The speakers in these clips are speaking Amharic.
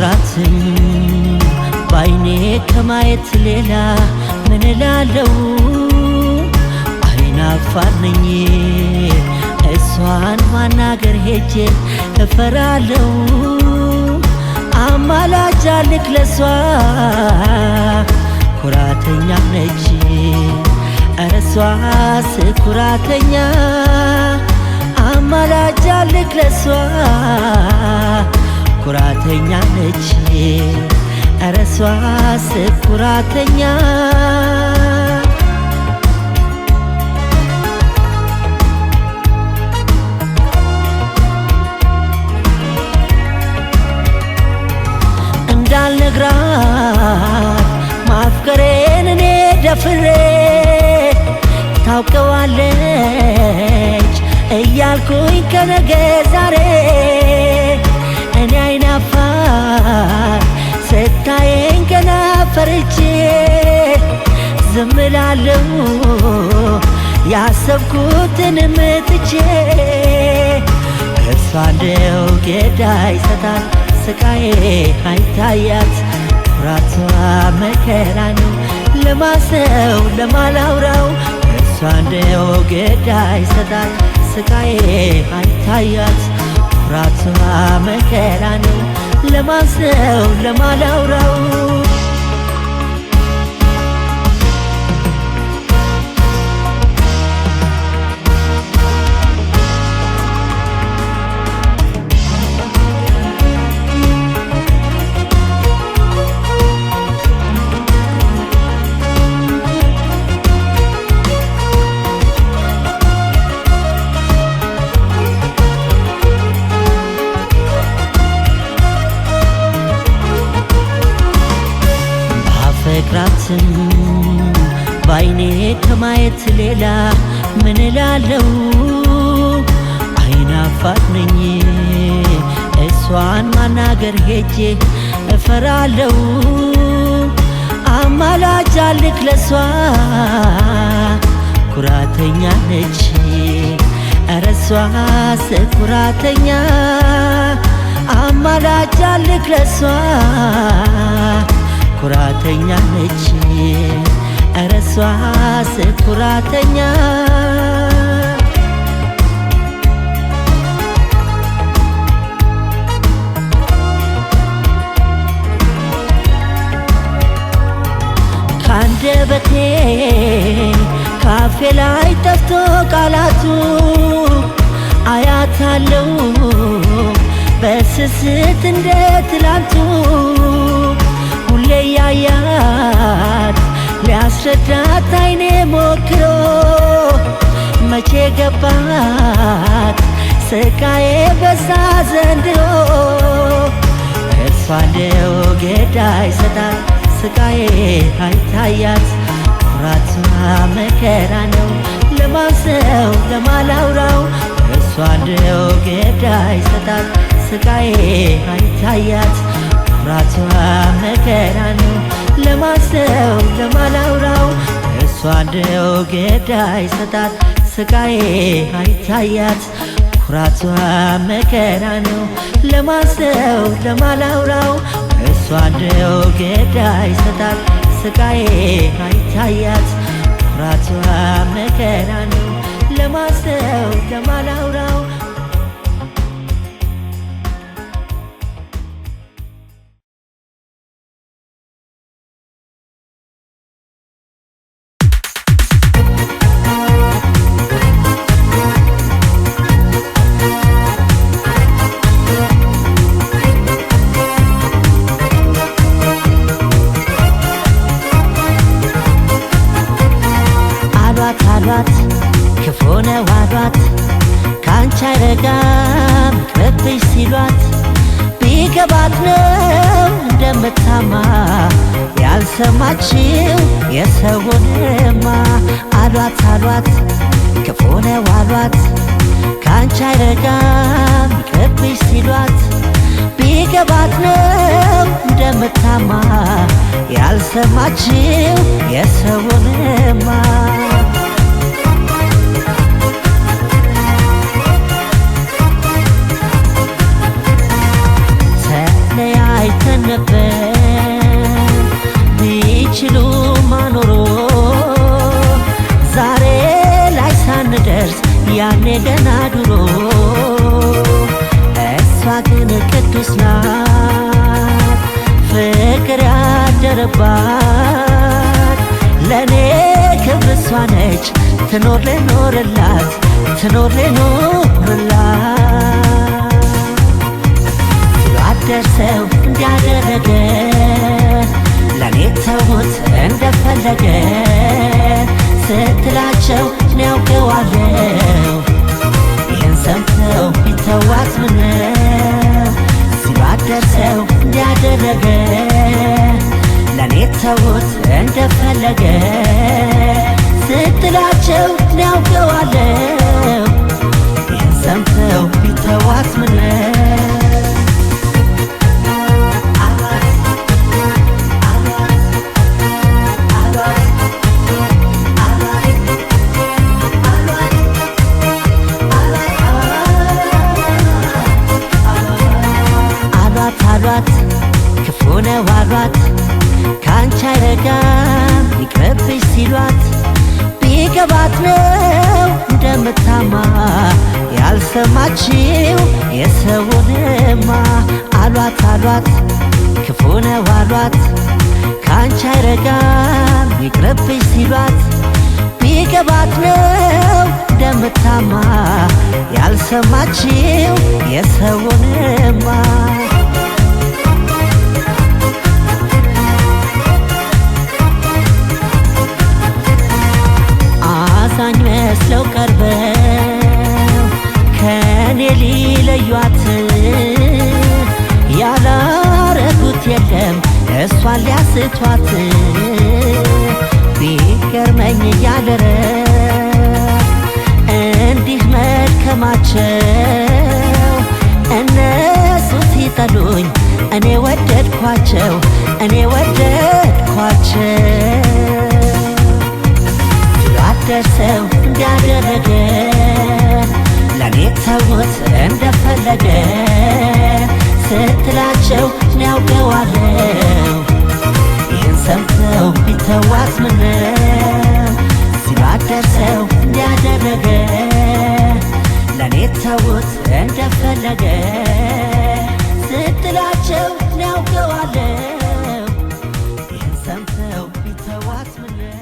ባፈቅራትም ባይኔ ከማየት ሌላ ምን እላለሁ? አይናፋር ነኝ እሷን ማናገር ሄጄ እፈራለሁ። አማላጅ አልክ ለሷ ኩራተኛ ነች ኧረ እሷስ ኩራተኛ። አማላጅ አልክ ለሷ ኩራተኛ ነች ኧረ እሷስ ኩራተኛ። እንዳልነግራት ማፍቀሬን እኔ ደፍሬ ታውቀዋለች እያልኩኝ ከነገ ዛሬ እኔ አይናፋር ስታየኝ ገና ፈርቼ ዝም እላለሁ ያሰብኩትን ምትቼ። እሷ እንደው ጌዳ ይሰጣል ስቃዬ አይታያት ኩራቷ መከራ ነው ለማሰው ለማላውራው። እሷ እንደው ጌዳ ይሰጣል ስቃዬ አይታያት ኩራቷ መከራ ነው ለማሰው ለማላውራው። ባፈቅራትም ባይኔ ከማየት ሌላ ምን እላለሁ? አይናፋር ነኝ እሷን ማናገር ሄጄ እፈራለሁ። አማላጅ አልክ ለሷ ኩራተኛ ነች ኧረ እሷስ ኩራተኛ። አማላጅ አልክ ለሷ ኩራተኛ ነች ኧረ እሷስ ኩራተኛ። ካንደበቴ ካፌ ላይ ጠፍቶ ቃላቱ አያታለው በስስት እንደ ትላንቱ ሁሌ ያያት ሊያስረዳት አይኔ ሞክሮ መቼ ገባት ስቃዬ በዛ ዘንድሮ። እሷ እንደው ጌዳ ይሰጣል ስቃዬ አይታያት ኩራቷ መከራ ነው ለማሰው ለማላውራው። እሷ እንደው ጌዳ ይሰጣል ስቃዬ አይታያት ኩራቷ መከራ ነው ለማሰው ለማላውራው። እሷ እንደው ጌዳ ይሰጣል ስቃዬ አይታያት ኩራቷ መከራ ነው ለማሰው ለማላውራው። እሷ እንደው ጌዳ ይሰጣል ስቃዬ አይታያት ኩራቷ መከራ ነው ለማሰው ለማላውራው። አሏት ክፉ ነው አሏት ካንቺ አይረጋም ቅርብሽ ሲሏት ቢገባት ነው እንደምታማ ያልሰማችው የሰውንማ። አሏት ክፉ ነው አሏት ካንቺ አይረጋም ቅርብሽ ሲሏት ቢገባት ነው እንደምታማ ያልሰማችው የሰውንማ። ተለያይተን ናት ፍቅር ያደረባት ለኔ ክብር እሷ ነች ትኖር ልኖርላት ትኖር ልኖርላት ሲዋደርሰው እንዲያደረገ ለኔ ተውት እንደፈለገ ስትላቸው እኔ ያውቀዋለሁ ይህን ሰምተው ቢተዋት ምነው ሲዋደርሰው እንዲያደረገ ለኔ ተውት እንደፈለገ ስትላቸው እኔ ያውቀዋለሁ ይህን ሰምተው ቢተዋት ምነው አሏት ክፉ ነው አሏት ካንቺ አይረጋም ይቅርብሽ ሲሏት ቢገባት ነው እንደምታማ ያልሰማችው የሰውንማ አሏት ክፉ ነው አሏት ካንቺ አይረጋም ይቅርብሽ ሲሏት ቢገባት ነው እንደምታማ ያልሰማችው የሰውንማ አዛኝ መስለው ቀርበው ከኔ ሊለዩት ያላረጉት የለም እሷን ሊያስቷት ቢገርመኝ ያለረ እንዲህ መድከማቸው እነሱ ሲጠሉኝ እኔ ወደድኳቸው ደርሰው እንዲያደረገ ለኔ ተውት እንደፈለገ ስትላቸው እኔ ያውቀዋለሁ ይህን ሰምተው ቢተዋት ምነው ሲሏት ደርሰው እንዲያደረገ ለኔ ተውት እንደፈለገ ስትላቸው እኔ ያውቀዋለሁ ይህን ሰምተው ቢተዋት ምነው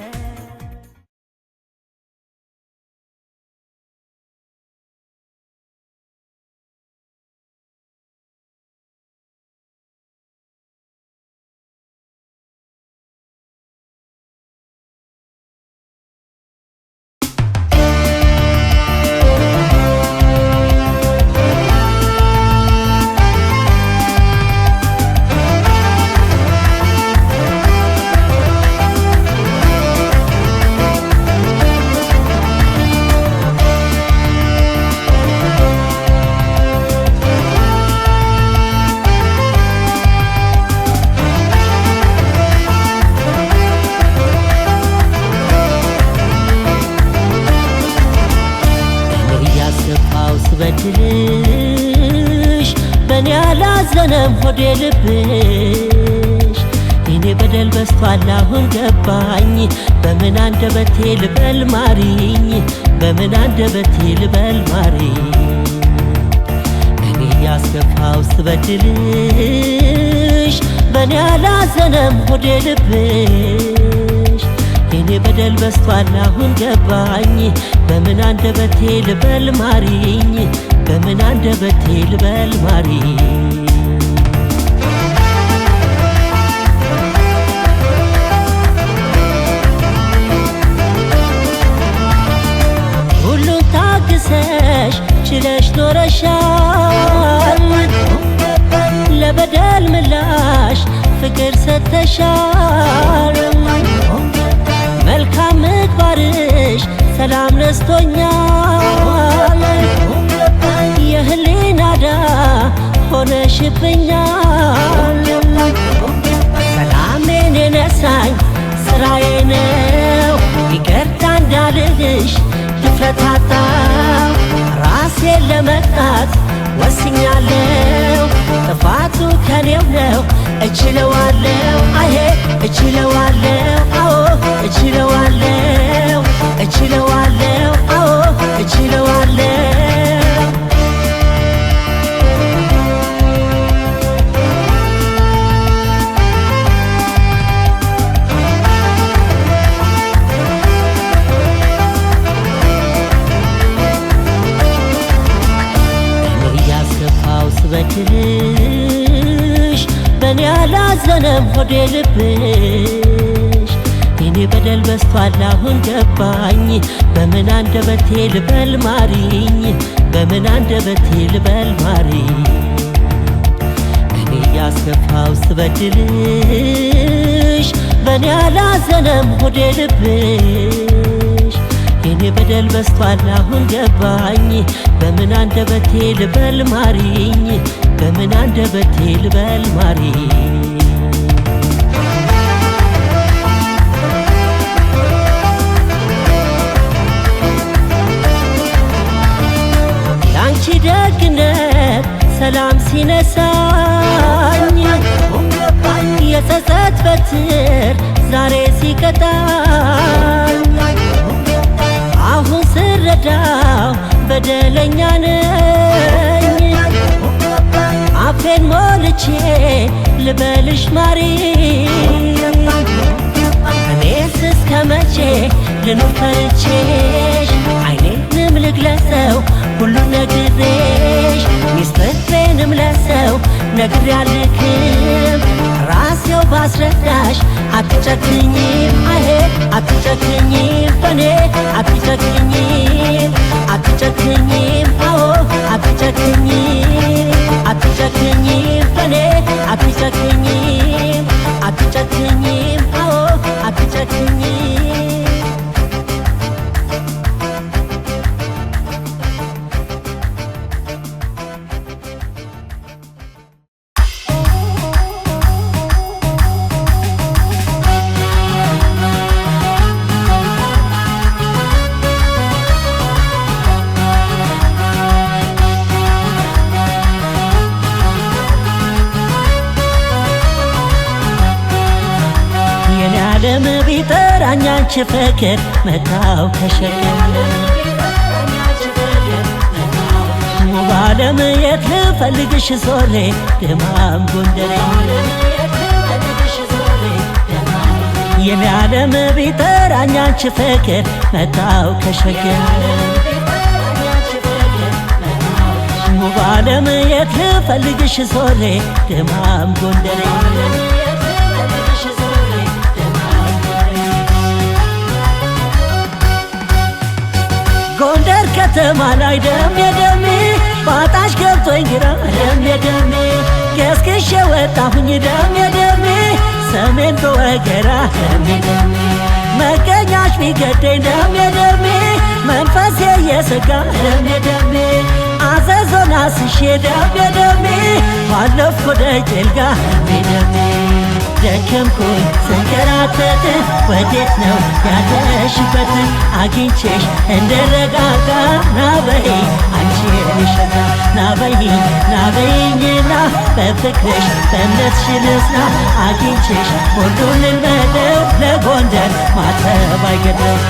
ስበድልሽ በኔ አላዘነም ሆዴ ልብሽ የኔ በደል በስቷል አሁን ገባኝ በምን አንደበቴ ልበል ማሪኝ በምን አንደበቴ ልበል ማሪኝ እኔ ያስከፋው ስበድልሽ በኔ አላዘነም ሆዴ ልብሽ የኔ በደል በስቷል አሁን ገባኝ በምን አንደበቴ ልበል ማሪኝ በምን አንደበቴ ልበል ማሪኝ ሁሉን ታግሰሽ ችለሽ ኖረሻል ለበደል ምላሽ ፍቅር ሰጥተሻል መልካም ምግባርሽ ሰላም ነስቶኛል የህሊና ዳ ሆነሽብኛል ሰላሜን የነሳኝ ስራዬ ነው ይቅርታ እንዳልልሽ ድፍረት አጣሁ ራሴን ለመቅጣት ወስኛለሁ ጥፋቱ ከኔው ነው እችለዋለሁ አዬ እችለዋለሁ አዎ እችለዋለሁ አዎ እችለዋለሁ አላዘነም ሆዴ ልብሽ የኔ በደል በስቷል አሁን ገባኝ በምን አንደበቴ ልበል ማሪኝ በምን አንደበቴ ልበል ማሪኝ እኔ ያስከፋው ስበድልሽ በኔ አላዘነም ሆዴ ልብሽ የኔ በደል በስቷል አሁን ገባኝ በምን አንደበቴ ልበል ማሪኝ በምን አንደበቴ ልበል ማሪኝ ያንቺ ደግነት ሰላም ሲነሳኝ የጸጸት በትር ዛሬ ሲቀጣኝ አሁን ስረዳው በደለኛ ነኝ አፌን ሞልቼ ልበልሽ ማሪ እኔስ እስከ መቼ ልኑር ፈርቼሽ አይኔንም ልግለጸው ሁሉን ነግሬሽ ሚስጥሬንም ለሰው ነግሬ አልክም ራሴው ባስረዳሽ አትጨክኝም አሄ አትጨክኝም በኔ አትጨክኝም አትጨክኝም አዎ አትጨክኝም አትጨክኝም በኔ አትጨክኝም አትጨክኝም አዎ አትጨክኝም ዓለም ቢጠራኝ አንቺ ፍቅር መጣው ከሸገር ውብ ዓለም የት ልፈልግሽ ዞሬ ደማም ጎንደሬ የኔ ዓለም ቢጠራኝ አንቺ ፍቅር መጣው ከሸገር ውብ ዓለም የት ልፈልግሽ ዞሬ ደማም ጎንደሬ ጎንደር ከተማ ላይ ደሜ ደሜ ባጣሽ ገብቶኝ ግራ ደሜ ደሜ ገስግሼ ወጣሁኝ ደሜ ደሜ ሰሜን በወገራ ደሜ ደሜ መገኛሽ ቢገደኝ ደሜ ደሜ መንፈሴ የሰጋ ደሜ ደሜ አዘዞን አስሼ ደሜ ደሜ ባለፍኩ ደጀልጋ ደሜ ደሜ ደከምኩኝ ስንከራተት ወዴት ነው ያለሽበት አግኝቼሽ እንደረጋጋ ናበይ አንቺ ልሸጋ ናበይኝና በፍቅርሽ በእምነትሽ ልጽና አግኝቼሽ ሁሉን ልመደብ ለጎንደር ማተብ አይገደብ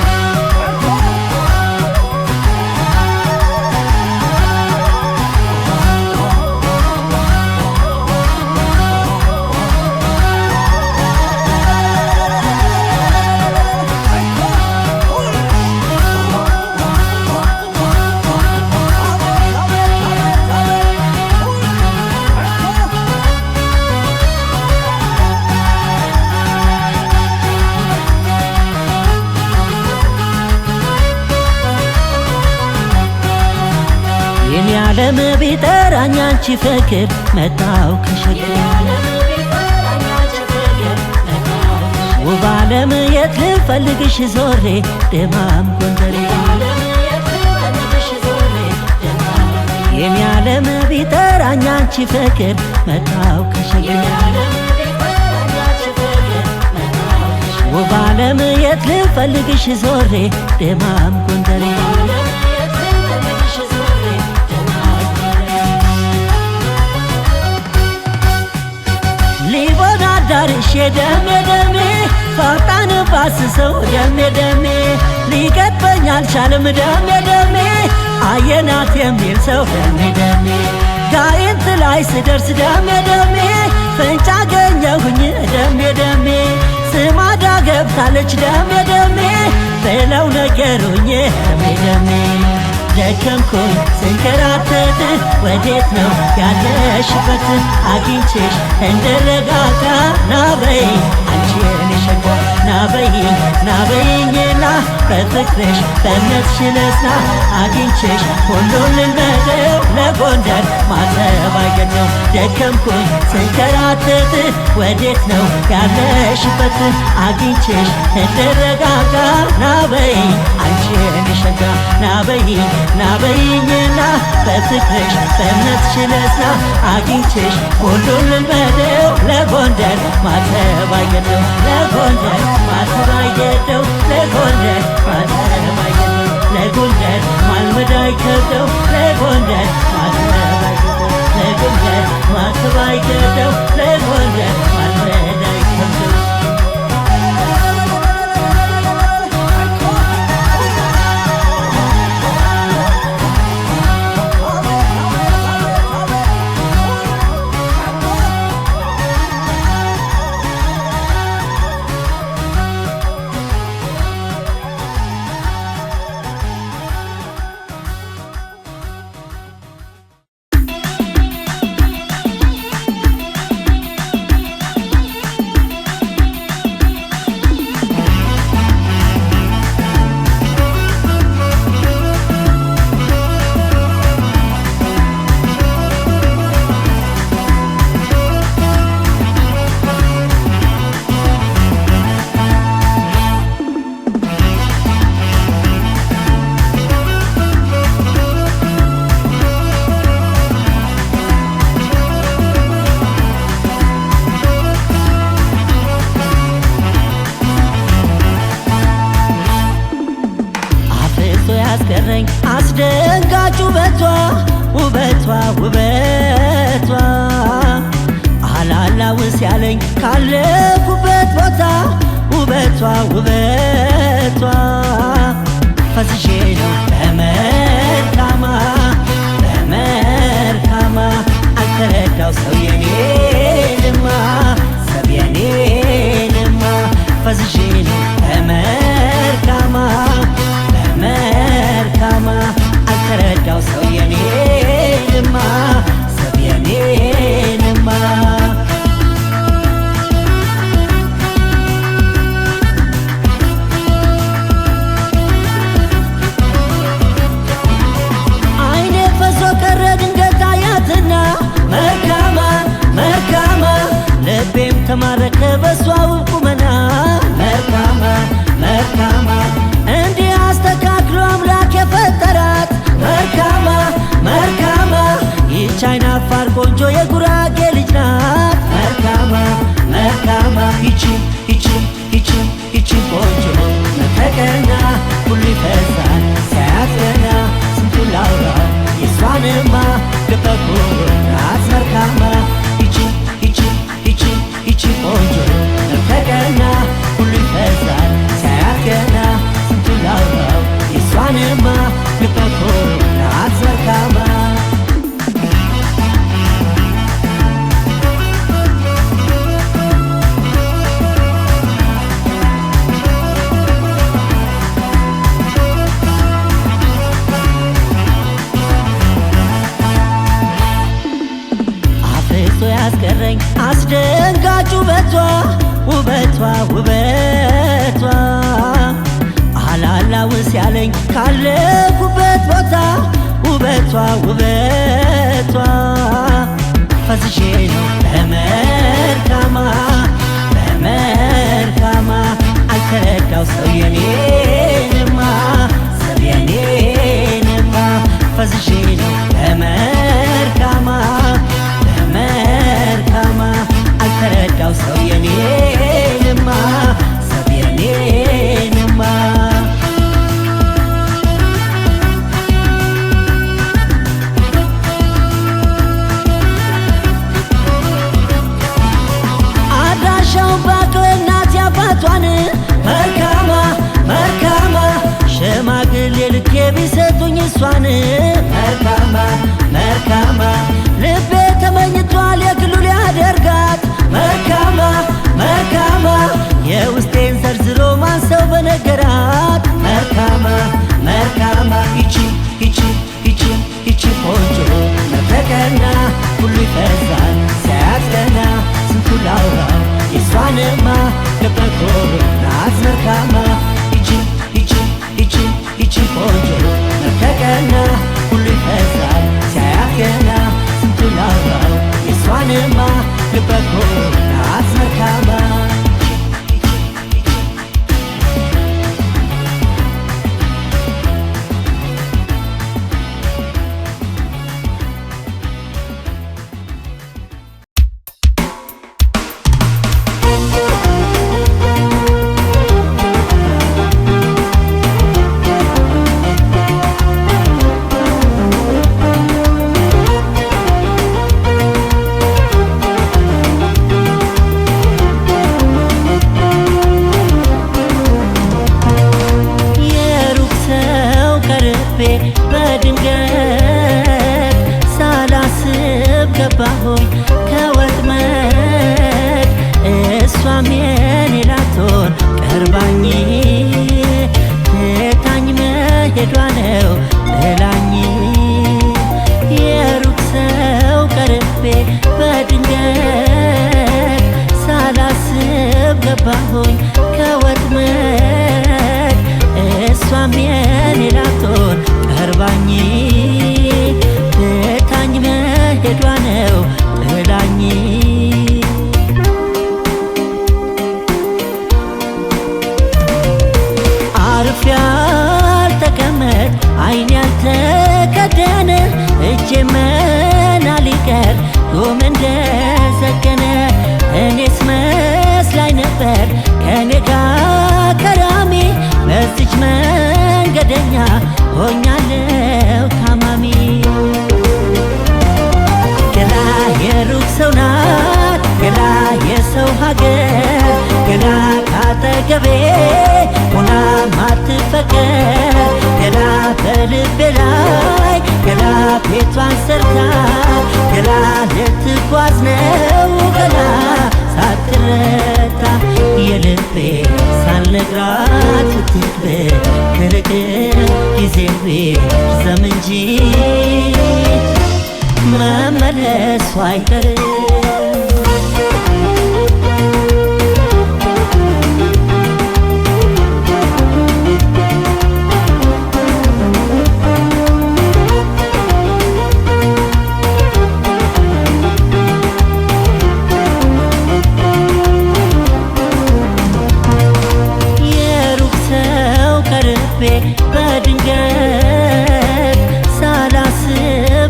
የኔ ዓለም ቢጠራኝ አንቺ ፍቅር መጣው ከሸገር ውብ ዓለም የት ልፈልግሽ ዞሬ ደማም ጎንደሬ የኔ ዓለም ቢጠራኝ አንቺ ፍቅር መጣው ከሸገር ውብ ዓለም የት ልፈልግሽ ዞሬ ደማም ጎንደሬ ዳርሼ ደሜ ደሜ ፈጣን ባስሰው ደሜ ደሜ ሊገጥመኝ አልቻለም ደሜ ደሜ አየናት የሚል ሰው ደሜ ደሜ ጋይንት ላይ ስደርስ ደሜ ደሜ ፍንጭ አገኘሁኝ ደሜ ደሜ ስማዳ ገብታለች ደሜ ደሜ ብለው ነገሩኝ ደሜ ደሜ ደከምኩኝ ስንከራተት ወዴት ነው ያለሽበት አግኝቼሽ እንደረጋጋ ናበይ አንቺ የኔ ሸጋ ናበይኝና በፍቅርሽ በእምነትሽ ልጽና አግኝቼሽ ሁሉን ልንገረው ለጎንደር ማተባየት ነው ደከምኩኝ ስንከራተት ወዴት ነው ያለሽበት አግኝቼሽ እንደረጋጋ ናበይ አንቺ የኔ ሸጋ ናበይኝና በፍቅርሽ በእምነትሽ ልጽና አግኝቼሽ ሁሉን ልንገረው ለጎንደር ማተባየት ነው ለጎንደር ማተባየት ነው ለጎንደር ማተባየት ነው ለጎንደር ማልመድ አይከብደው ለጎንደር ማተባየት ነው ለጎንደር ማተባየት ነው ለጎንደር ማልመድ አይከብደው ያስቀረኝ አስደንጋጭ ውበቷ አላላውስ ያለኝ ካለፉበት ቦታ ውበቷ ፈዝዤ ነው በመርካማ አልተረዳው ሰው የኔንማ ፈዝዤ ነው በመርካማ አልተረዳው ሰው የኔንማ አይኔ ፈሶ ቀረ ድንገት አያትና መርካማ ልቤም ተማረከ በሷ ውብ ቁመና መርካማ እንዲህ አስተካክሎ አምላክ የፈጠራት መርካማ ይህች አይናፋር ቆንጆ የጉራጌ ልጅ ናት መርካማ ይቺ ቆንጆ መተቀና ሁሉ ይፈሳል ሳያት ገና ስንቱን ላውራው የሷንማ ልበኩ ናት መርካማ ይቺ ቆንጆ መተቀና ሁሉ ይፈሳል ሳያት ገና ስንቱን ላውራው የሷንማ ልበኩ ናት መርካማ ያስቀረኝ አስደንጋጭ ውበቷ አላላውስ ያለኝ ካለፉበት ቦታ ውበቷ ፈዝዤ ነው በመርካማ አልተረዳው ሰው የኔንማ ፈዝዤ ነው በመርካማ አልተረዳው ሰው የኔንማ አድራሻውን ባቀው እናት ያባቷን መርካማ ሽማግሌ ልኬ ቢሰጡኝ እሷን መርካማ ልቤ ተመኝቷል የግሉ ሊያደርጋት መርካማ የውስጤን ዘርዝሮ ማን ሰው በነገራት መርካማ ይቺ የሷንማ ልበኮ ናት መልካማ ይቺ ቆንጆ መተቀና ሁሉ ይፈዛል ሲያያት ገና ስንቱን አውራው የሷንማ ልበኮ ናት መልካማ በድንገት ሳላስብ ገባሁኝ ከወጥመድ እሷም የኔ ላትሆን ቀርባኝ ትታኝ መሄዷ ነው ጥላኝ የሩቅ ሰው ቀርቤ በድንገት ሳላስብ ገባሁኝ ከወጥመድ እሷም የኔ ላትሆን ቀርባኝ ትታኝ መሄዷ ነው ጥላኝ አርፌ ያልተቀመጥ ዓይኔ ያልተከደነ እጄ መና ሊቀር ጎም እንደዘገነ እኔስ መስላኝ ነበር ከኔ ጋር ከራሚ በዚች መንገደኛ ሆኛለሁ ታማሚ ገላ የሩቅ ሰው ናት ገላ የሰው ሀገር ገላ ካጠገቤ ሆና ማትፈቀር ገላ በልቤ ላይ ገላ ቤቷን ሰርታ ገላ ልትጓዝ ነው ገላ ሳትረታ የልቤ ሳልነግራት ትትብ ክርቅ ጊዜው ይርዘም እንጂ መመለሱ አይቀርም በድንገት ሳላስብ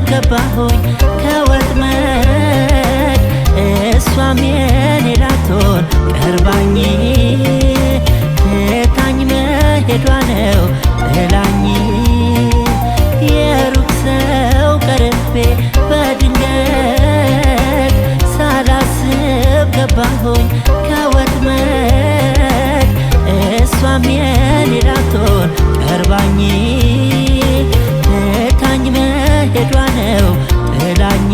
ገባሁኝ ከወጥመድ እሷም የኔ ላትሆን ቀርባኝ ትታኝ መሄዷ ነው ጥላኝ የሩቅ ሰው ቀርቤ በድንገት ሳላስብ ገባሁኝ ከወጥመድ እሷም የኔ ላትሆን ቀርባኝ ትታኝ መሄዷ ነው ጥላኝ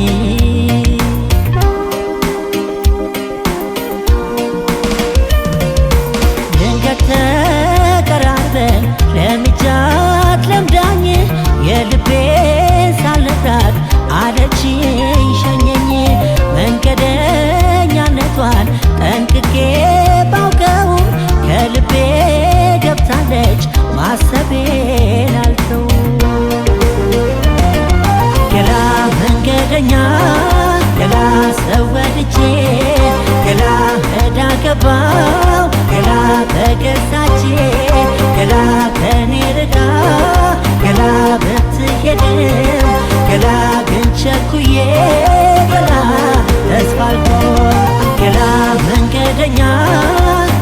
ድንገት ተቀራርበን ለምጃት ለምዳኝ የልቤን ሳልነግራት አለችኝ ሸኘኝ መንገደኛነቷን ጠንቅቄ ባውቀውም ከልቤ ገብታለች ማሰቤን አልተው ገላ መንገደኛ ገላ ሰው ወድጄ ገላ ዕዳ ገባው ገላ ተገዛቼ ገላ ከኔ ርቃ ገላ ብትሄድም ገላ ግን ቸኩዬ ገላ ተስፋ አልቆርጥም ገላ መንገደኛ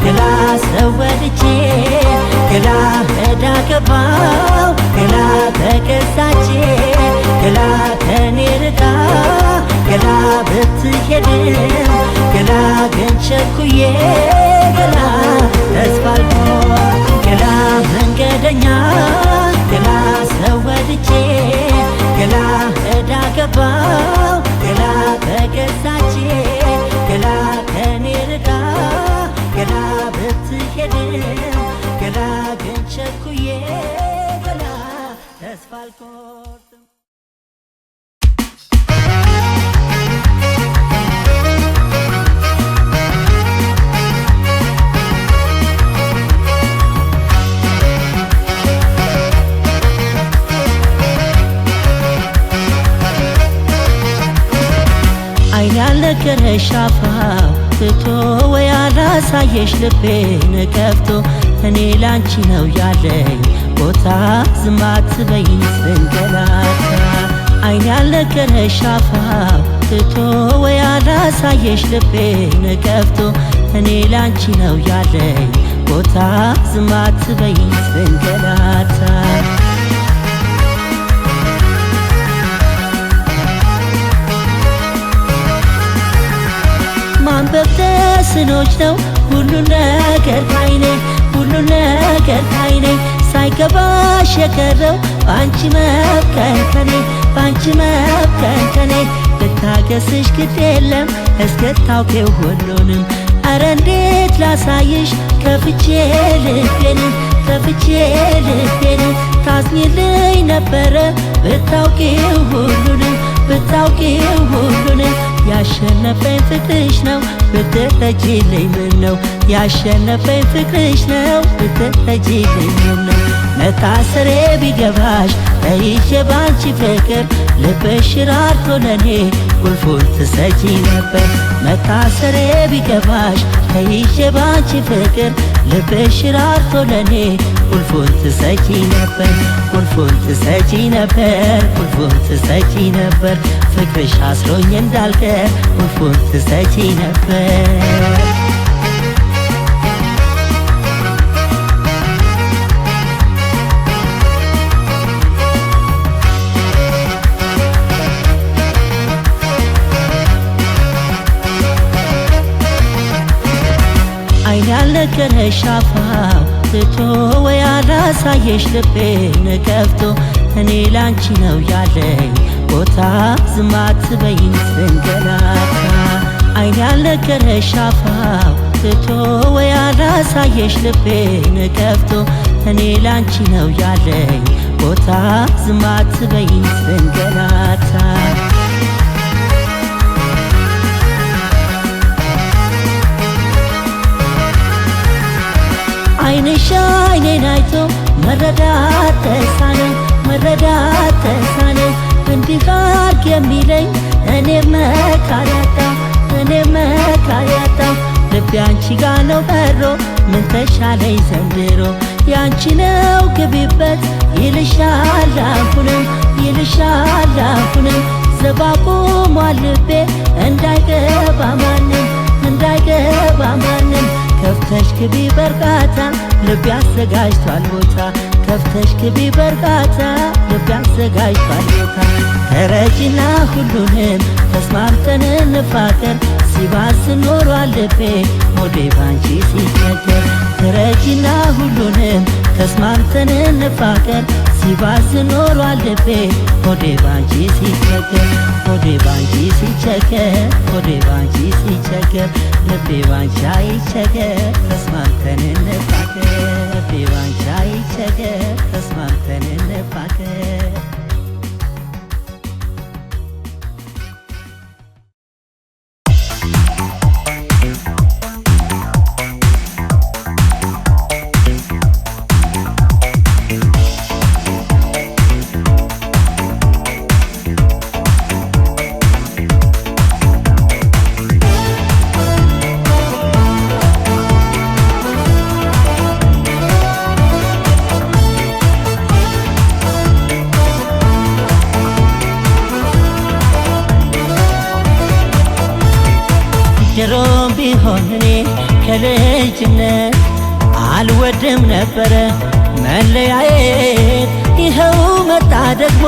ገላ ሰው ወድጄ ገላ ዕዳ ገባው ገላ ተገዛቼ ገላ ከኔ ርቃ ገላ ብትሄድም ገላ ግን ቸኩዬ ገላ ተስፋ አልቆርጥም ገላ መንገደኛ ገላ ሰው ወድጄ ገላ ዕዳ ገባው ገላ ተገዛቼ ገላ ከኔ ርቃ ገላ ብትሄድም ገላ ግን ቸኩዬ ገላ ተስፋ አልቆርጥም ከረሻፋው ትቶ ወይ አላሳየሽ ልቤን ከፍቶ እኔ ላንቺ ነው ያለኝ ቦታ ዝም አትበይኝ ስንገላታ አይን ያልነገረሻፋው ትቶ ወይ አላሳየሽ ልቤን ከፍቶ እኔ ላንቺ ነው ያለኝ ቦታ ዝም አትበይኝ ስንገላታ ማንበብ ተስኖች ነው ሁሉ ነገር ካይኔ ሁሉ ነገር ካይኔ ሳይገባሽ የቀረው ባንቺ መብከንከኔ ባንቺ መብከንከኔ ልታገስሽ ግድ የለም እስክታውቂው ሁሉንም አረ እንዴት ላሳይሽ ከፍቼ ልቤን ከፍቼ ልቤን ታዝኝልኝ ነበረ ብታውቂው ሁሉንም ብታውቂው ሁሉንም ያሸነፈኝ ፍቅርሽ ነው ብትረጂልኝ ምን ነው ያሸነፈኝ ፍቅርሽ ነው ብትረጂልኝ ምን ነው መታሰሬ ቢገባሽ ተይዤ ባንቺ ፍቅር ልብሽ ራርቶ ለኔ ቁልፉን ትሰጪ ነበር መታሰሬ ቢገባሽ ተይዤ ባንቺ ፍቅር ልብሽ ራርቶ ለኔ ቁልፉን ትሰጪ ነበር ቁልፉን ትሰጪ ነበር ቁልፉን ትሰጪ ነበር ፍቅርሽ አስሮኝ እንዳልቀር ቁልፉን ትሰጪ ነበር አይን ያልነገረሻፋው ትቶ ወይ አላሳየሽ ልቤን ከፍቶ እኔ ላንቺ ነው ያለኝ ቦታ ዝም አትበይኝ ስንገላታ አይን ያልነገረሻፋው ትቶ ወይ አላሳየሽ ልቤን ከፍቶ እኔ ላንቺ ነው ያለኝ ቦታ ዝም አትበይኝ ስንገላታ አይንሽ አይኔን አይቶ መረዳት ተሳነኝ መረዳት ተሳነኝ እንዲህ አድርግ የሚለኝ እኔ መካሪ አጣሁ እኔ መካሪ አጣሁ ልቤ አንቺ ጋ ነው በሮ ምን ተሻለኝ ዘንድሮ ያንቺ ነው ግቢበት ይልሻል አሁንም ይልሻል አሁንም ዘባቁሟል ልቤ እንዳይገባ ማንም እንዳይገባ ማንም ከፍተሽ ግቢ በርጋታ ልቤ አዘጋጅቷል ቦታ ከፍተሽ ግቢ በርጋታ ልቤ አዘጋጅቷል ቦታ ተረጂና ሁሉንም ተስማምተን እንፋቀር ሲባስ ኖሯል ልቤ ሆዴ ባንቺ ሲቸገር ተረጂና ሁሉንም ተስማምተን እንፋቀር ሲባስ ኖሯል ልቤ ሆዴ ባንቺ ሲቸገር ሆዴ ባንቺ ሲቸገር ሆዴ ባንቺ ሲቸገር ልቤ ባንቺ አይቸገር ተስማምተን እንፋቀር ልቤ ባንቺ አይቸገር ተስማምተን እንፋቀር ድሮም ቢሆን እኔ ከልጅነት አልወድም ነበረ መለያየት ይኸው መጣ ደግሞ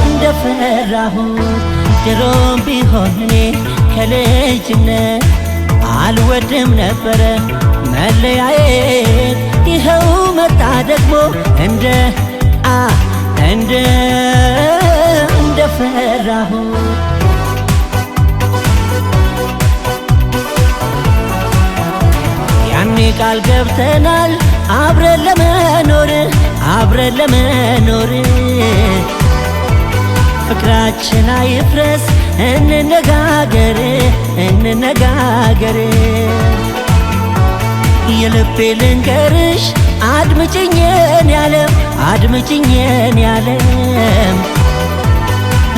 እንደፈራሁት ድሮም ቢሆን እኔ ከልጅነት አልወድም ነበረ መለያየት ይኸው መጣ ደግሞ እንደፈራሁት ያኔ ቃል ገብተናል አብረን ለመኖር ፍቅራችን አይፍረስ እንነጋገር የልቤ ልንገርሽ አድምጭኝን ያለም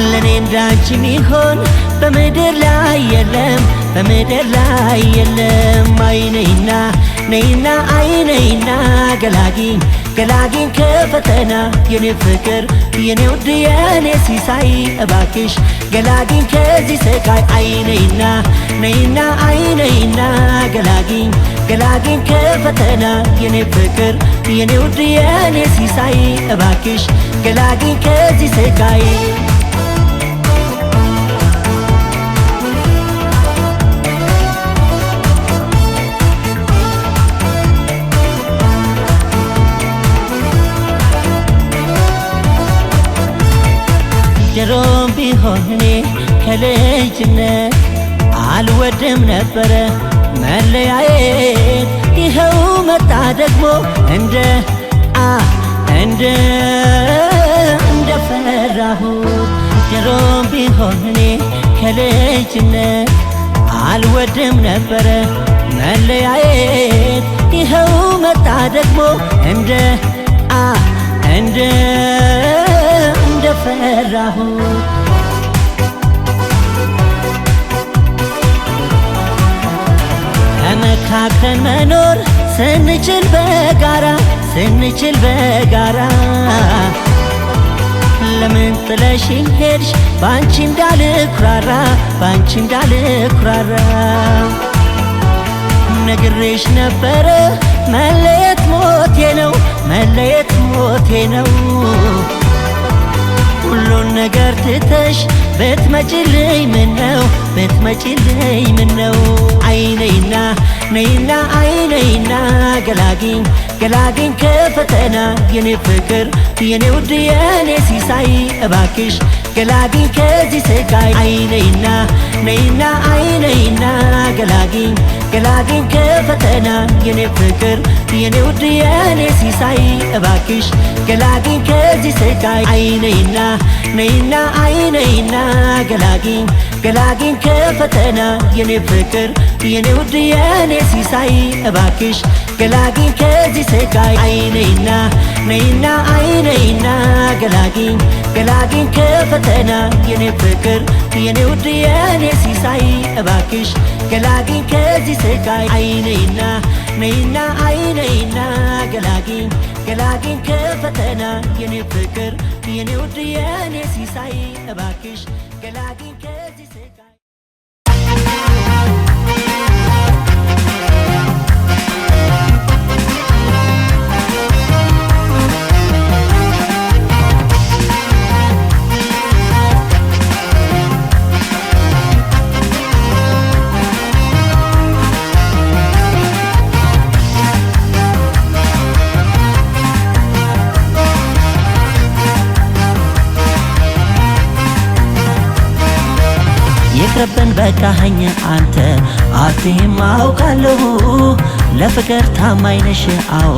ለኔ እንዳንቺ ሚሆን በምድር ላይ የለም በምድር ላይ የለም። አይነይና ነይና አይነይና ገላጊኝ ገላጊኝ ከፈተና የኔ ፍቅር የኔ ውድ የኔ ሲሳይ እባክሽ ገላጊኝ ከዚህ ስቃይ። አይነይና ነይና አይነይና ገላጊኝ ገላጊኝ ከፈተና የኔ ፍቅር የኔ ውድ የኔ ሲሳይ እባክሽ ገላጊኝ ከዚህ ስቃይ። ድሮም ቢሆን እኔ ከልጅነት አልወድም ነበረ መለያየት። ይኸው መጣ ደግሞ እንደፈራሁት። ድሮም ቢሆን እኔ ከልጅነት አልወድም ነበረ መለያየት። ይኸው መጣ ደግሞ እንደፈራሁት። ተመካክረን መኖር ስንችል በጋራ ለምን ጥለሽኝ ሄድሽ ባንቺ እንዳልኩራራ ነግሬሽ ነበረ መለየት ሞቴ ነው። ሁሉን ነገር ትተሽ ብትመጪልኝ ምነው። አይነይና ነይና አይነይና ገላጊኝ ገላጊኝ ከፈተና የኔ ፍቅር የኔ ውድ የኔ ሲሳይ እባክሽ ገላጊኝ ከዚህ ስቃይ። አይነይና ነይና አይነይና ገላጊኝ ገላጊኝ ከፈተና የኔ ፍቅር የኔ ውድ የኔ ሲሳይ እባክሽ ገላጊኝ ከዚህ ስቃይ። አይነይና ነይና አይነይና ገላጊኝ ገላጊኝ ከፈተና የኔ ፍቅር የኔ ውድ የኔ ሲሳይ እባክሽ ገላጊኝ ከዚህ ስቃይ። አይነይና ነይና አይነይና ገላጊኝ ገላጊኝ ከፈተና የኔ ፍቅር የኔ ውድ የኔ ሲሳይ እባክሽ ገላጊኝ ከዚህ ስቃይ። አይነይና ነይና አይነይና ገላጊኝ ገላጊኝ ከፈተና የኔ ፍቅር የኔ ውድ የኔ ሲሳይ እባክሽ ገላጊኝ ከዚህ ስቃይ። ይቅርብን በቃኸኝ አንተ አፌም አውቃለሁ ለፍቅር ታማኝ ነሽ አዎ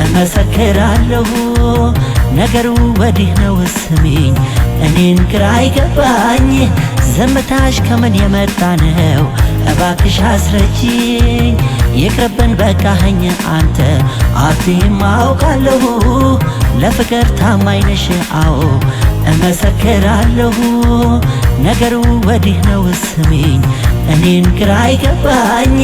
እመሰክራለሁ። ነገሩ ወዲህ ነው ስሚኝ እኔን ግራ አይገባኝ ዝምታሽ ከምን የመጣ ነው እባክሽ አስረጂኝ። ይቅርብን በቃኸኝ አንተ አፌም አውቃለሁ ለፍቅር ታማኝ ነሽ አዎ እመሰክራለሁ። ነገሩ ወዲህ ነው ስሚኝ እኔን ግራ አይገባኝ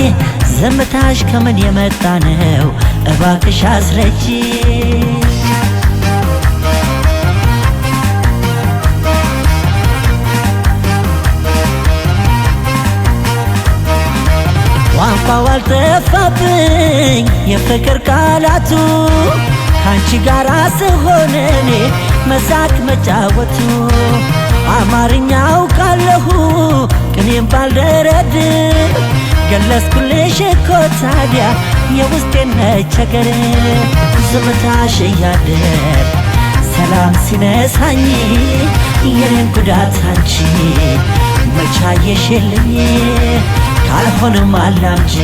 ዝምታሽ ከምን የመጣ ነው እባክሽ አስረጂኝ። ቋንቋው አልጠፋብኝ የፍቅር ቃላቱ ካንቺ ጋር ስሆን እኔ መሳቅ መጫወቱ አማርኛው ካለሁ ቅኔም ባልደረድ ገለጽኩልሽ እኮ ታዲያ የውስጤን መቸገር። ዝምታሽ እያደር ሰላም ሲነሳኝ የኔን ጉዳት አንቺ መቻየሽልኝ ካልሆነም አላምጂ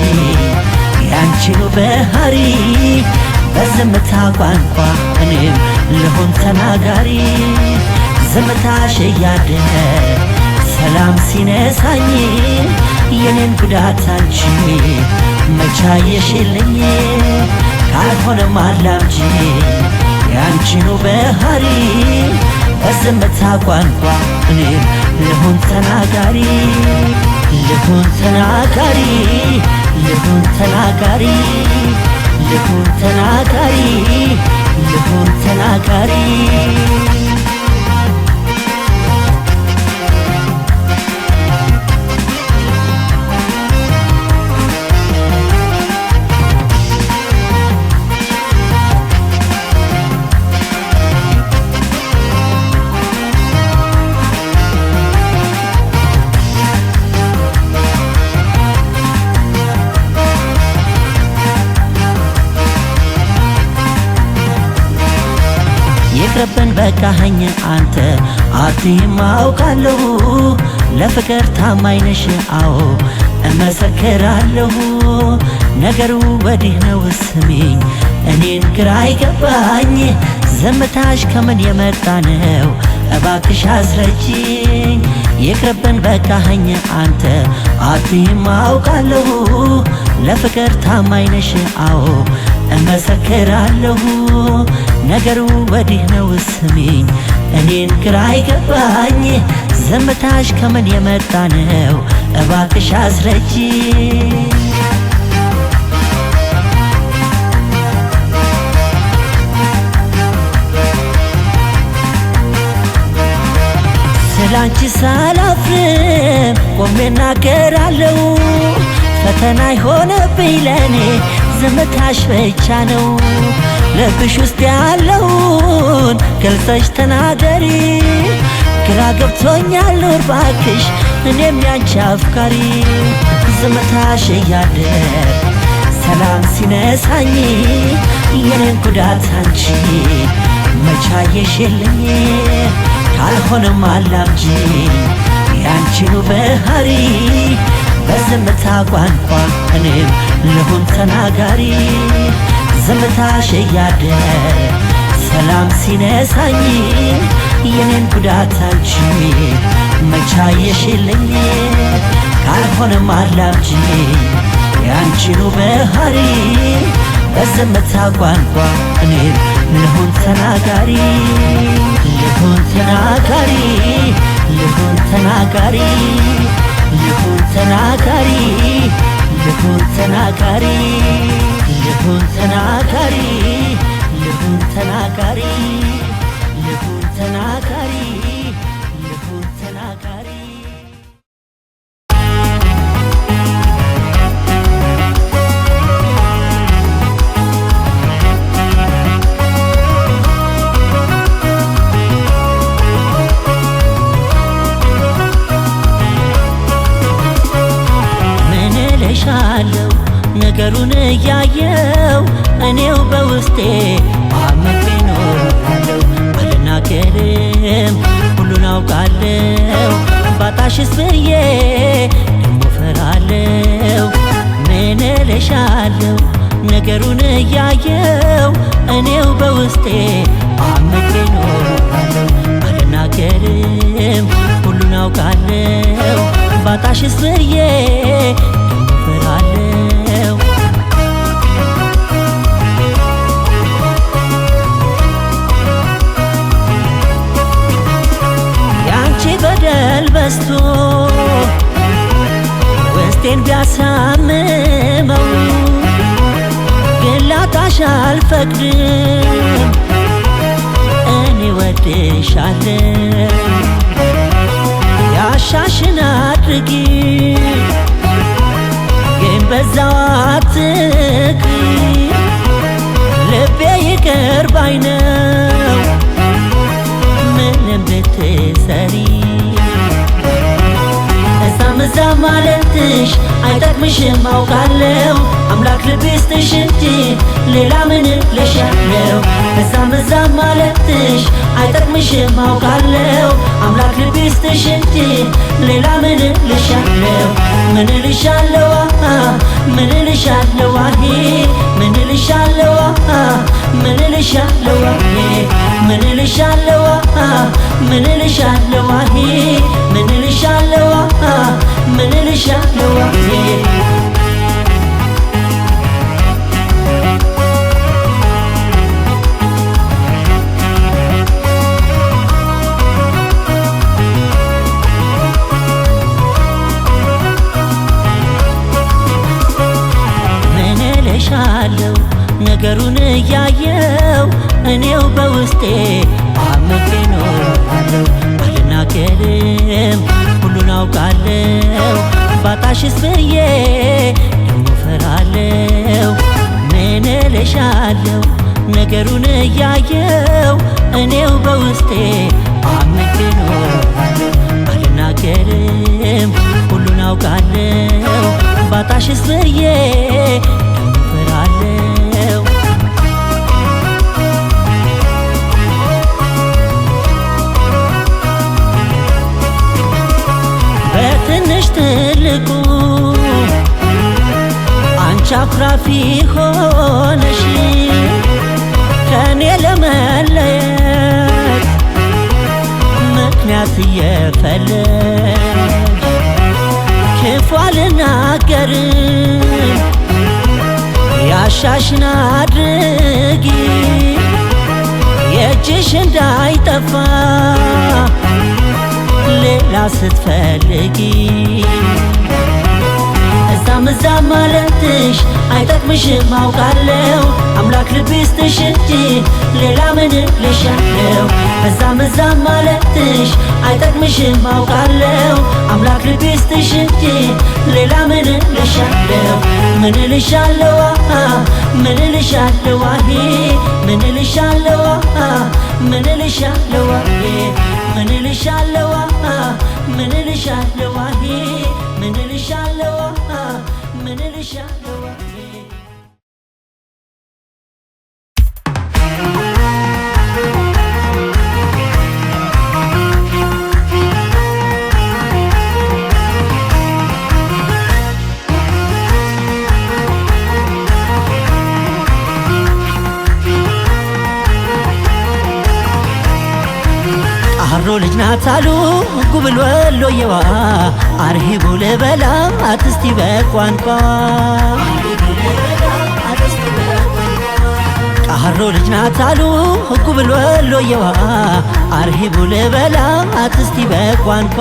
ያንቺኑ ባህሪ በዝምታ ቋንቋ እኔም ልሁን ተናጋሪ። ዝምታሽ እያደር ሰላም ሲነሳኝ የኔን ጉዳት አንቺ መቻየሽልኝ ካልሆነም አላምጂ ያንቺኑ ባህሪ በዝምታ ቋንቋ እኔም ልሁን ተናጋሪ ልሁን ተናጋሪ ልሁን ተናጋሪ ልሁን ተናጋሪ ልሁን ተናጋሪ ይቅርብን በቃኸኝ አንተ አትይም አውቃለሁ ለፍቅር ታማኝ ነሽ አዎ እመሰክራለሁ ነገሩ ወዲህ ነው ስሚኝ እኔን ግራ አይገባኝ ዝምታሽ ከምን የመጣ ነው እባክሽ አስረጂኝ ይቅርብን በቃኸኝ አንተ አትይም አውቃለሁ ለፍቅር ታማኝ ነሽ አዎ እመሰክራለሁ ነገሩ ወዲህ ነው ስሚኝ እኔን ግራ አይገባኝ ዝምታሽ ከምን የመጣ ነው እባክሽ አስረጂኝ ስላንቺ ሳላፍርም ቆሜ እናገራለሁ ፈተና ይሆነብኝ ለኔ ዝምታሽ ብቻ ነው ልብሽ ውስጥ ያለውን ገልጸሽ ተናገሪ ግራ ገብቶኛል እባክሽ እኔም ያንቺ አፍቃሪ ዝምታሽ እያደር ሰላም ሲነሳኝ የኔን ጉዳት አንቺ መቻየሽልኝ ካልሆነም አላምጂኝ ያንቺኑ ባህሪ በዝምታ ቋንቋ እኔም ልሁን ተናጋሪ ዝምታሽ እያደር ሰላም ሲነሳኝ የኔን ጉዳት አንቺ መቻየሽልኝ ካልሆነም አላምጂኝ ያንቺኑ ባህሪ በዝምታ ቋንቋ እኔም ልሁን ተናጋሪ ልሁን ተናጋሪ ልሁን ተናጋሪ ልሁን ተናጋሪ ልሁን ተናጋሪ ልሁን ተናጋሪ ልሁን ተናጋሪ ልሁን ተናጋሪ ልሁን ተናጋሪ ሻለው ነገሩን እያየው እኔው በውስጤ አመቄ ኖራለሁ አልናገርም ሁሉን አውቃለሁ ባጣሽስ ብዬ ደሞ ፈራለሁ ምን እልሻለሁ ነገሩን እያየው እኔው በውስጤ አመቄ ኖራለሁ አልናገርም ሁሉን አውቃለሁ ባጣሽስ ብዬ ፈራለሁ ያንቺ በደል በዝቶ ውስጤን ቢያሳምመው ግን ላጣሽ አልፈቅድም እኔ ወድሻለሁ ያሻሽን አድርጊ ግን በዛው አትቅሪ ልቤ ይቅር ባይ ነው ምንም ብትሰሪ እዛም ማለትሽ አይጠቅምሽም አውቃለሁ አምላክ ልብ ይስጥሽ እንጂ ሌላ ምን እልሻለሁ እዛም ማለትሽ አይጠቅምሽም አውቃለሁ አምላክ ልብ ይስጥሽ እንጂ ሌላ ምን እልሻለሁ ምን እልሻለሁ ምን እልሻለሁ ምን እልሻለሁ ምን እልሻለሁ ምን እልሻለሁ ምን እልሻለሁ ምን እልሻለሁ ምን እልሻለሁ እያየው እኔው በውስጤ አምቄ ኖራለሁ። አልናገርም ሁሉን አውቃለሁ ባጣሽስ ብዬ ደሞ ፈራለሁ። ምን እልሻለሁ ነገሩን እያየው እኔው በውስጤ አምቄ ኖራለሁ። አልናገርም ሁሉን አውቃለሁ ባጣሽስ ብዬ ደሞ ፈራለሁ። በትንሽ ትልቁ አንቺ አኩራፊ ሆነሽ ከኔ ለመለየት ምክንያት እየፈለግሽ ክፉ አልናገርም ያሻሽን አድርጊ የእጅሽ እንዳይጠፋ ሌላ ስትፈልጊ። እዛም እዛም ማለትሽ አይጠቅምሽም አውቃለሁ አምላክ ልብ ይስጥሽ እንጂ ሌላ ምን እልሻለሁ። እዛም እዛም ማለትሽ አይጠቅምሽም አውቃለሁ አምላክ ልብ ይስጥሽ እንጂ ሌላ ምን እልሻለሁ። ምን እልሻለሁ ምን እልሻለሁ ምን እልሻለሁ ምን እልሻለሁ ምን እልሻለሁ ምን እልሻለሁ ምን እልሻለሁ ምን እልሻለሁ። አሮ ልጅ ናት አሉ ጉብል ወሎየዋ አርሂቡ ልበላ አትስቲ በቋንቋ። ቃሮ ልጅ ናት አሉ ጉብል ወሎየዋ አርሂቡ ልበላ አትስቲ በቋንቋ።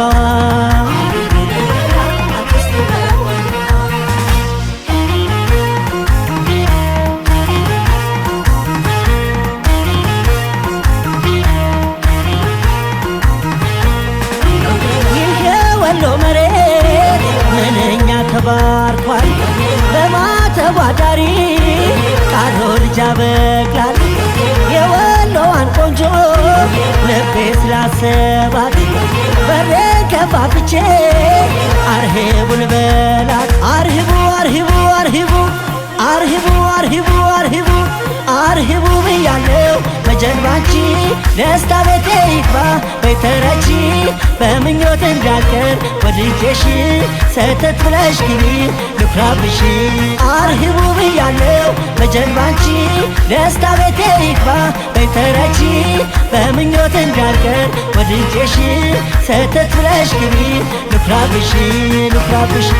ወሎ መሬት ምንኛ ተባርኳል በማተባዳሪ ቃሮ ልጅ ያበቅላል የወሎዋን ቆንጆ ልቤ ስላሰባት በሬ ከፋፍቼ አርሂቡ ልበላት። አርሂቡ አርሂቡ አርሂቡ አርሂቡ አርሂቡ አርሂቡ አርሂቡ ብያለው በጀርባንቺ ደስታ ቤቴ ይግባ በይተረቺ በምኞት እንዳልቀር ወድጄሽ ሰተት ብለሽ ግቢ ልኩራብሽ። አርሂቡ ብያለው በጀርባንቺ ደስታ ቤቴ ይግባ በይተረቺ በምኞት እንዳልቀር ወድጄሽ ሰተት ብለሽ ግቢ ልኩራብሽ ልኩራብሽ።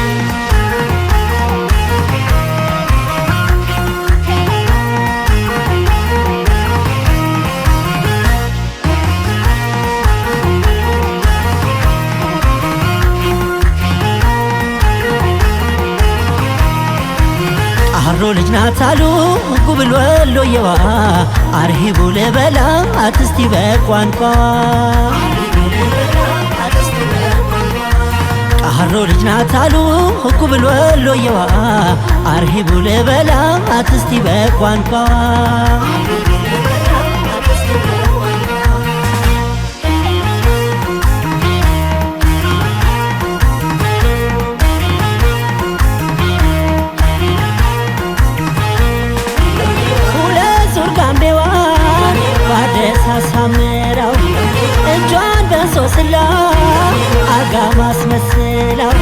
አሮ ልጅ ናት አሉ ጉብል ወሎየዋ አርሂቡ ልበላ አትስቲ በቋንቋ። ቃሮ ልጅ ናት አሉ ጉብል ወሎየዋ አርሂቡ ልበላ አትስቲ በቋንቋ። ሳሳምራው እጇን በሶስላ አጋማ አስመስላው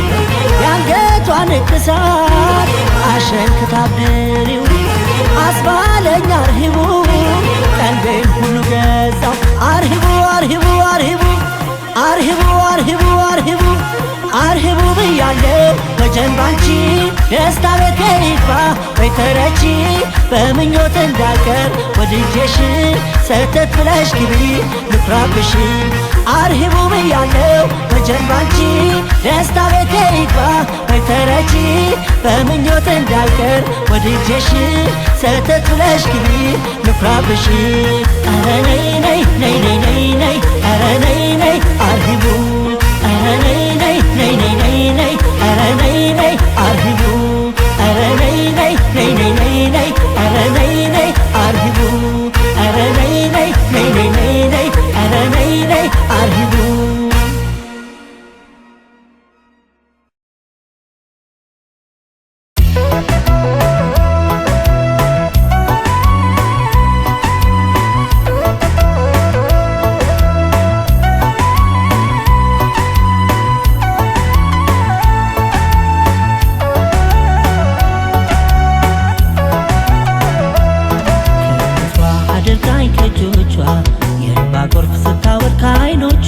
ያንገቷን ንቅሳት አሸንክታብሪው አስባለኝ አርሂቡ ቀልቤን ሁሉ ገዛው። አርሂቡ አርሂቡ አርሂቡ አርሂቡ አርሂቡ አርሂቡ አርሂቡ ብያለው በጀንባንቺ ደስታ ቤቴ ይግባ በይተረቺ በምኞት እንዳልቀር ወድጄሽ ሰተት ብለሽ ግቢ ልኩራብሽ። አርሂቡ ብያለው በጀንባንቺ ደስታ ቤቴ ይግባ ተረጂ በምኞት እንዳልቀር ወድጄሽ ሰተት ብለሽ ግቢ ልኩራብሽ ኧረ ነይ ነይ ነይ ነይ ነይ ነይ ኧረ ነይ ነይ አርሂቡ ኧረ ነይ ነይ ነይ ነይ ነይ ነይ ኧረ ነይ ነይ አርሂቡ ኧረ ነይ ነይ ነይ ነይ ነይ ነይ ኧረ ነይ ነይ አርሂቡ ኧረ ነይ ነይ ነይ ነይ ነይ ነይ ኧረ ነይ ነይ አርሂቡ ጎርፍ ስታወር ከዓይኖቿ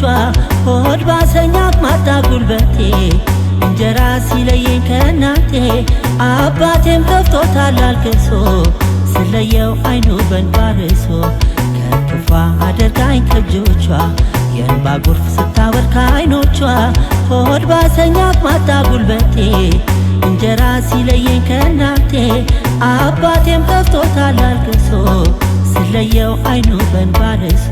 ሆድ ባሰኛ አቅማጣ ጉልበቴ እንጀራ ሲለየኝ ከእናቴ አባቴም ከፍቶታል አልቅሶ ስለየው አይኑ በእንባ ርሶ ከክፏ አደርጋኝ ከእጆቿ የእንባ ጎርፍ ስታወር ከዓይኖቿ ሆድ ባሰኛ አቅማጣ ጉልበቴ እንጀራ ሲለየኝ ከእናቴ አባቴም ከፍቶታል አልቅሶ ስለየው አይኑ በእንባ ርሶ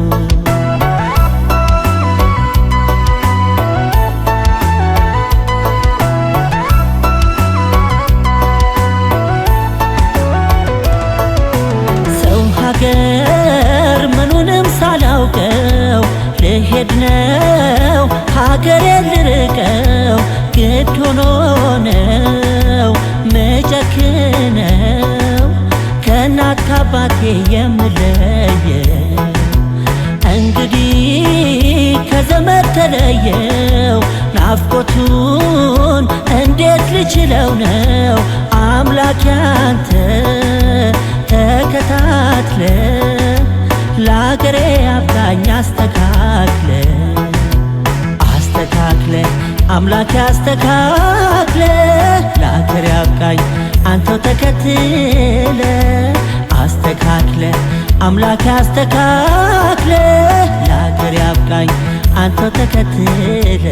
ሀገር ምኑንም ሳላውቀው ልሄድ ነው ሀገሬን ልርቀው ግድ ሆኖ ነው ምጨክነው ከእናት ከአባቴ የምለየው እንግዲህ ከዘመድ ተለየው ናፍቆቱን እንዴት ልችለው ነው አምላክ ያንተ ተከታትለ ለአገሬ አብቃኝ አስተካክለ አስተካክለ አምላክ አስተካክለ ለአገሬ አብቃኝ አንተው ተከትለ አስተካክለ አምላክ አስተካክለ ለአገሬ አብቃኝ አንተው ተከትለ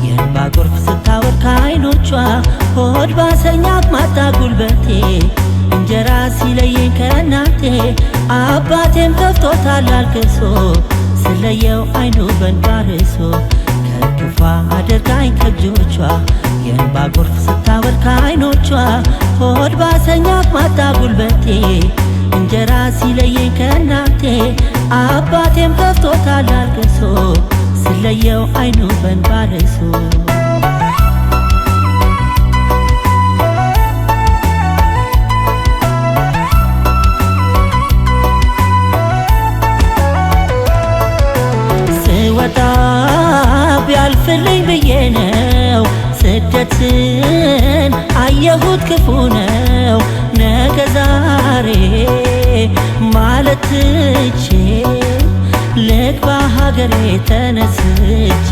የእንባ ጎርፍ ስታወር ከዓይኖቿ ሆድ ባሰኛ አቅማጣ ጉልበቴ እንጀራ ሲለየኝ ከእናቴ አባቴም ከፍቶታል አልቅሶ ስለየው አይኑ በእንባ ርሶ ከክፏ አደርጋኝ ከእጆቿ የእንባ ጎርፍ ስታወር ከዓይኖቿ ሆድ ባሰኛ አቅማጣ ጉልበቴ እንጀራ ሲለየኝ ከእናቴ አባቴም ከፍቶታል አልቅሶ ስለየው አይኑ በእንባ ርሶ ስወጣ ቢያልፍልኝ ብዬ ነው ስደትን አየሁት ክፉ ነው ነገ ዛሬ ማለት ትቼ ልግባ ሀገሬ ተነስቼ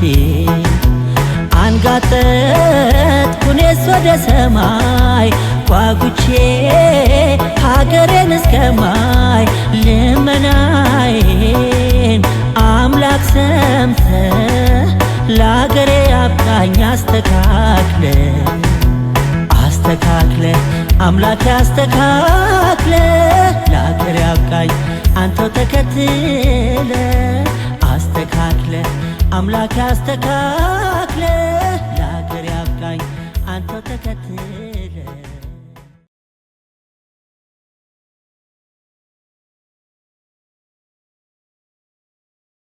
አንጋጠጥኩኔስ ወደ ሰማይ ጓጉቼ ሀገሬን እስከማይ ልመናዬን አምላክ ሰምተ ለአገሬ አብቃኝ አስተካክለ አስተካክለ አምላክ አስተካክለ ለአገሬ አብቃኝ አንተው ተከትለ አስተካክለ አምላክ አስተካክለ ለአገሬ አብቃኝ አንተው ተከትለ